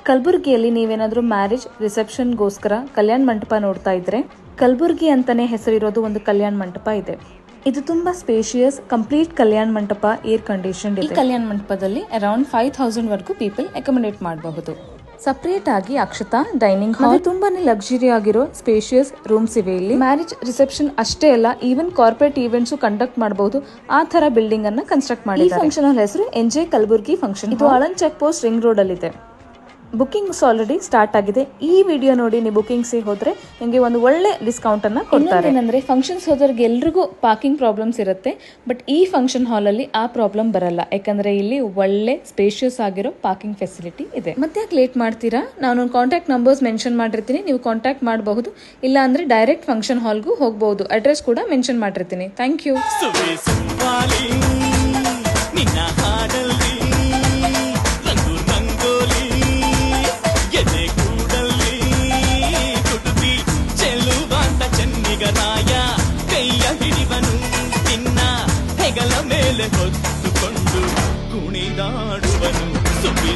ಕಲಬುರಗಿಯಲ್ಲಿ ನೀವೇನಾದ್ರೂ ಮ್ಯಾರೇಜ್ ರಿಸೆಪ್ಷನ್ಗೋಸ್ಕರ ಕಲ್ಯಾಣ ಮಂಟಪ ನೋಡ್ತಾ ಇದ್ರೆ ಕಲಬುರಗಿ ಅಂತಾನೆ ಹೆಸರಿರೋದು ಒಂದು ಕಲ್ಯಾಣ ಮಂಟಪ ಇದೆ. ಇದು ತುಂಬಾ spacious complete Kalyana Mantapa, air condition ಇದೆ. ಈ ಕಲ್ಯಾಣ ಮಂಟಪದಲ್ಲಿ ಅರೌಂಡ್ 5000 ವರೆಗೂ ಪೀಪಲ್ ಅಕೊಮಡೇಟ್ ಮಾಡಬಹುದು. ಸಪರೇಟ್ ಆಗಿ ಅಕ್ಷತಾ ಡೈನಿಂಗ್ ಹಾಲ್, ತುಂಬಾನೇ ಲಕ್ಸುರಿ ಆಗಿರೋ ಸ್ಪೇಷಿಯಸ್ ರೂಮ್ಸ್ ಇವೆ ಇಲ್ಲಿ. ಮ್ಯಾರೇಜ್ ರಿಸೆಪ್ಷನ್ ಅಷ್ಟೇ ಅಲ್ಲ, ಈವನ್ ಕಾರ್ಪೊರೇಟ್ ಈವೆಂಟ್ಸ್ ಕಂಡಕ್ಟ್ ಮಾಡಬಹುದು. ಆ ತರ ಬಿಲ್ಡಿಂಗ್ ಅನ್ನ ಕನ್ಸ್ಟ್ರಕ್ಟ್ ಮಾಡಿದ್ದಾರೆ. ಈ ಫಂಕ್ಷನ್ ಹಾಲ್ ಹೆಸರು NJ ಕಲಬುರ್ಗಿ ಫಂಕ್ಷನ್. ಇದು Aland check post ring road ಅಲ್ಲಿ ಇದೆ. ಬುಕಿಂಗ್ಸ್ ಆಲ್ರೆಡಿ ಸ್ಟಾರ್ಟ್ ಆಗಿದೆ. ಈ ವಿಡಿಯೋ ನೋಡಿ ನೀವು ಬುಕಿಂಗ್ಸ್ ಹೋದ್ರೆ ನಿಮಗೆ ಒಂದು ಒಳ್ಳೆ ಡಿಸ್ಕೌಂಟ್ ಅನ್ನ ಕೊಡ್ತಾರೆ. ಏನಂದ್ರೆ ಫಂಕ್ಷನ್ಸ್ ಹೋದವ್ರಿಗೆ ಎಲ್ರಿಗೂ ಪಾರ್ಕಿಂಗ್ ಪ್ರಾಬ್ಲಮ್ಸ್ ಇರುತ್ತೆ, ಬಟ್ ಈ ಫಂಕ್ಷನ್ ಹಾಲ್ ಅಲ್ಲಿ ಆ ಪ್ರಾಬ್ಲಮ್ ಬರಲ್ಲ. ಯಾಕಂದ್ರೆ ಇಲ್ಲಿ ಒಳ್ಳೆ ಸ್ಪೇಷಿಯಸ್ ಆಗಿರೋ ಪಾರ್ಕಿಂಗ್ ಫೆಸಿಲಿಟಿ ಇದೆ. ಮತ್ತೆ ಯಾಕೆ ಲೇಟ್ ಮಾಡ್ತೀರಾ? ನಾನು ಕಾಂಟ್ಯಾಕ್ಟ್ ನಂಬರ್ಸ್ ಮೆನ್ಷನ್ ಮಾಡಿರ್ತೀನಿ, ನೀವು ಕಾಂಟ್ಯಾಕ್ಟ್ ಮಾಡಬಹುದು. ಇಲ್ಲ ಅಂದ್ರೆ ಡೈರೆಕ್ಟ್ ಫಂಕ್ಷನ್ ಹಾಲ್ಗೂ ಹೋಗಬಹುದು. ಅಡ್ರೆಸ್ ಕೂಡ ಮೆನ್ಷನ್ ಮಾಡಿರ್ತೀನಿ. Thank you. ಹೆಗಲ ಮೇಲೆ ಹೊತ್ತುಕೊಂಡು ಕುಣಿದಾಡುವನು ಸುಬ್ಬಿ